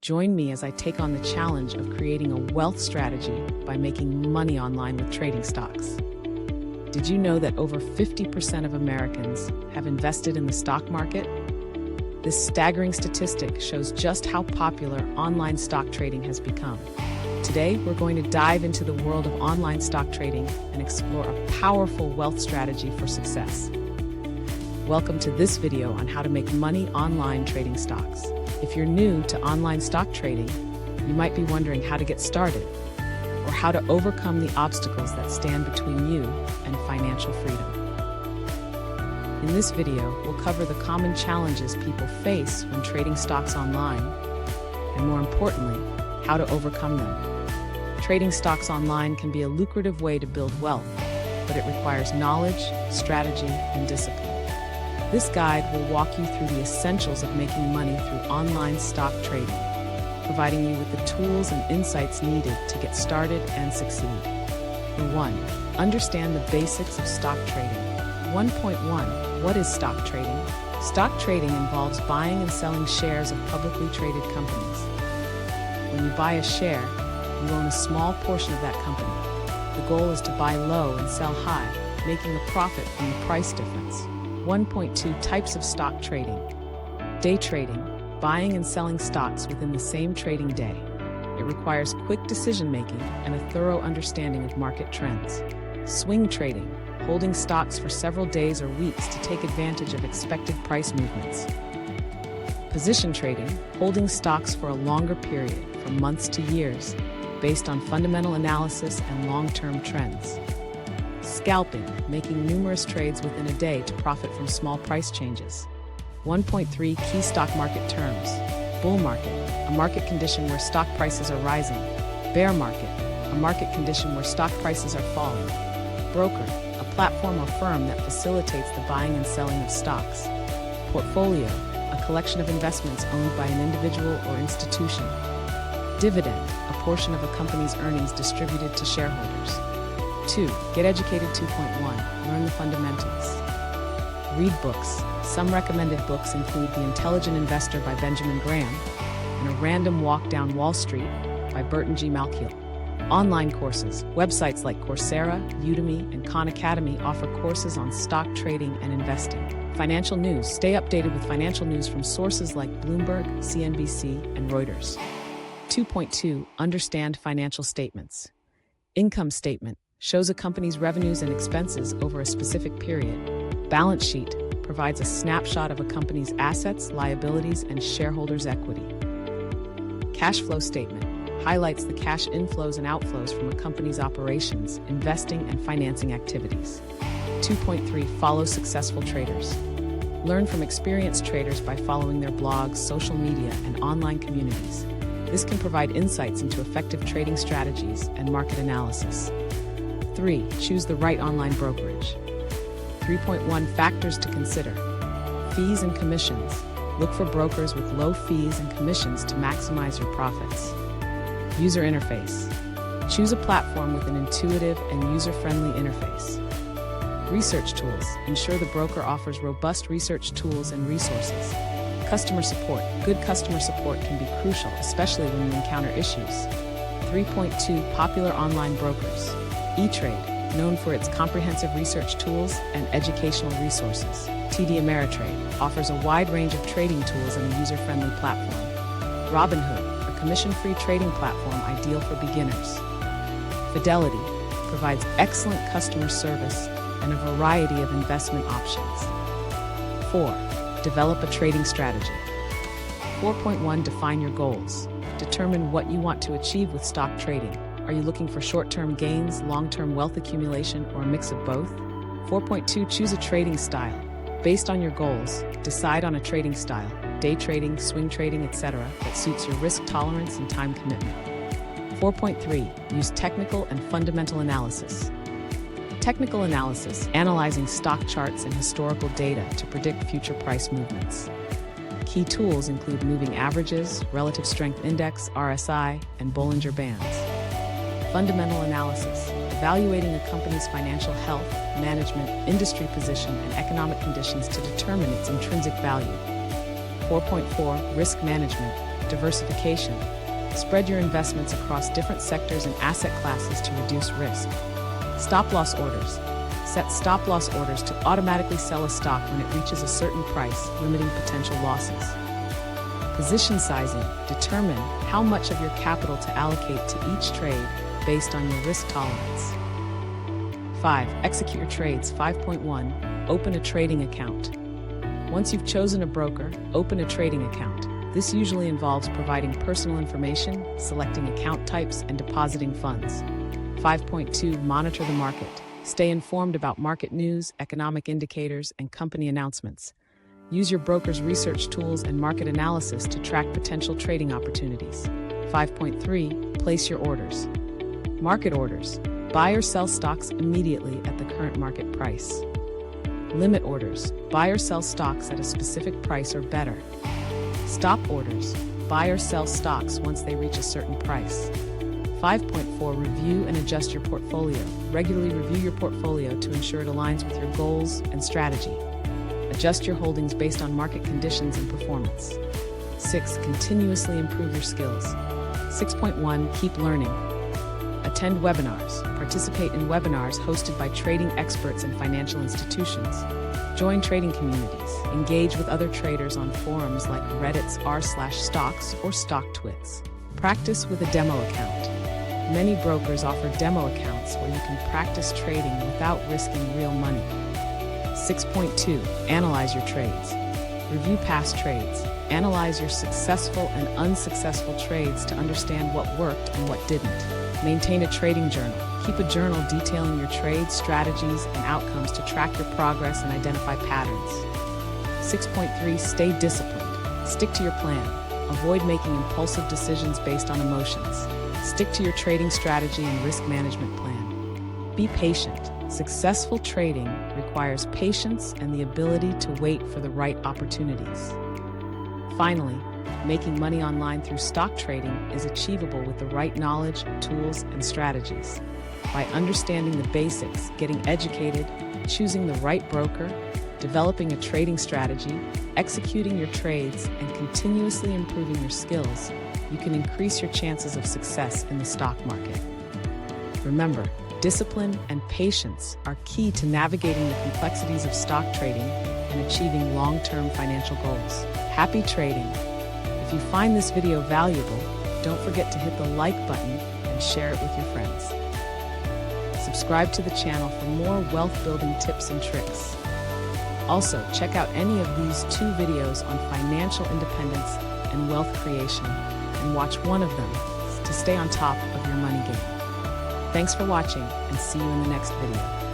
Join me as I take on the challenge of creating a wealth strategy by making money online with trading stocks. Did you know that over 50% of Americans have invested in the stock market? This staggering statistic shows just how popular online stock trading has become. Today, we're going to dive into the world of online stock trading and explore a powerful wealth strategy for success. Welcome to this video on how to make money online trading stocks. If you're new to online stock trading, you might be wondering how to get started or how to overcome the obstacles that stand between you and financial freedom. In this video, we'll cover the common challenges people face when trading stocks online, and more importantly, how to overcome them. Trading stocks online can be a lucrative way to build wealth, but it requires knowledge, strategy, and discipline. This guide will walk you through the essentials of making money through online stock trading, providing you with the tools and insights needed to get started and succeed. For 1, understand the basics of stock trading. 1.1 What is stock trading? Stock trading involves buying and selling shares of publicly traded companies. When you buy a share, you own a small portion of that company. The goal is to buy low and sell high, making a profit from the price difference. 1.2 Types of stock trading. Day trading, buying and selling stocks within the same trading day. It requires quick decision-making and a thorough understanding of market trends. Swing trading, holding stocks for several days or weeks to take advantage of expected price movements. Position trading, holding stocks for a longer period, from months to years, based on fundamental analysis and long-term trends. Scalping, making numerous trades within a day to profit from small price changes. 1.3 Key stock market terms. Bull market, a market condition where stock prices are rising. Bear market, a market condition where stock prices are falling. Broker, a platform or firm that facilitates the buying and selling of stocks. Portfolio, a collection of investments owned by an individual or institution. Dividend, a portion of a company's earnings distributed to shareholders. 2. Get educated 2.1. Learn the fundamentals. Read books. Some recommended books include The Intelligent Investor by Benjamin Graham and A Random Walk Down Wall Street by Burton G. Malkiel. Online courses. Websites like Coursera, Udemy, and Khan Academy offer courses on stock trading and investing. Financial news. Stay updated with financial news from sources like Bloomberg, CNBC, and Reuters. 2.2. Understand financial statements. Income statement shows a company's revenues and expenses over a specific period. Balance sheet provides a snapshot of a company's assets, liabilities, and shareholders' equity. Cash flow statement highlights the cash inflows and outflows from a company's operations, investing, and financing activities. 2.3 Follow successful traders. Learn from experienced traders by following their blogs, social media, and online communities. This can provide insights into effective trading strategies and market analysis. 3. Choose the right online brokerage. 3.1 Factors to consider. Fees and commissions. Look for brokers with low fees and commissions to maximize your profits. User interface. Choose a platform with an intuitive and user-friendly interface. Research tools. Ensure the broker offers robust research tools and resources. Customer support. Good customer support can be crucial, especially when you encounter issues. 3.2 Popular online brokers. E-Trade, known for its comprehensive research tools and educational resources. TD Ameritrade offers a wide range of trading tools and a user-friendly platform. Robinhood, a commission-free trading platform ideal for beginners. Fidelity provides excellent customer service and a variety of investment options. 4. Develop a trading strategy. 4.1 Define your goals. Determine what you want to achieve with stock trading. Are you looking for short-term gains, long-term wealth accumulation, or a mix of both? 4.2 Choose a trading style. Based on your goals, decide on a trading style, day trading, swing trading, etc., that suits your risk tolerance and time commitment. 4.3 Use technical and fundamental analysis. Technical analysis, analyzing stock charts and historical data to predict future price movements. Key tools include moving averages, relative strength index, RSI, and Bollinger Bands. Fundamental analysis, evaluating a company's financial health, management, industry position, and economic conditions to determine its intrinsic value. 4.4 Risk management, Diversification. Spread your investments across different sectors and asset classes to reduce risk. Stop-loss orders. Set stop-loss orders to automatically sell a stock when it reaches a certain price, limiting potential losses. Position sizing. Determine how much of your capital to allocate to each trade based on your risk tolerance. 5. Execute your trades. 5.1. Open a trading account. Once you've chosen a broker, open a trading account. This usually involves providing personal information, selecting account types, and depositing funds. 5.2. Monitor the market. Stay informed about market news, economic indicators, and company announcements. Use your broker's research tools and market analysis to track potential trading opportunities. 5.3. Place your orders. Market orders. Buy or sell stocks immediately at the current market price. Limit orders. Buy or sell stocks at a specific price or better. Stop orders. Buy or sell stocks once they reach a certain price. 5.4. Review and adjust your portfolio. Regularly review your portfolio to ensure it aligns with your goals and strategy. Adjust your holdings based on market conditions and performance. 6. Continuously improve your skills. 6.1. Keep learning. Attend webinars. Participate in webinars hosted by trading experts and financial institutions. Join trading communities. Engage with other traders on forums like Reddit's r/stocks or StockTwits. Practice with a demo account. Many brokers offer demo accounts where you can practice trading without risking real money. 6.2. Analyze your trades. Review past trades. Analyze your successful and unsuccessful trades to understand what worked and what didn't. Maintain a trading journal. Keep a journal detailing your trades, strategies, and outcomes to track your progress and identify patterns. 6.3. Stay disciplined. Stick to your plan. Avoid making impulsive decisions based on emotions. Stick to your trading strategy and risk management plan. Be patient. Successful trading requires patience and the ability to wait for the right opportunities. Finally, making money online through stock trading is achievable with the right knowledge, tools, and strategies. By understanding the basics, getting educated, choosing the right broker, developing a trading strategy, executing your trades, and continuously improving your skills, you can increase your chances of success in the stock market. Remember, discipline and patience are key to navigating the complexities of stock trading and achieving long-term financial goals. Happy trading! If you find this video valuable, don't forget to hit the like button and share it with your friends. Subscribe to the channel for more wealth-building tips and tricks. Also, check out any of these 2 videos on financial independence and wealth creation, and watch one of them to stay on top of your money game. Thanks for watching, and see you in the next video.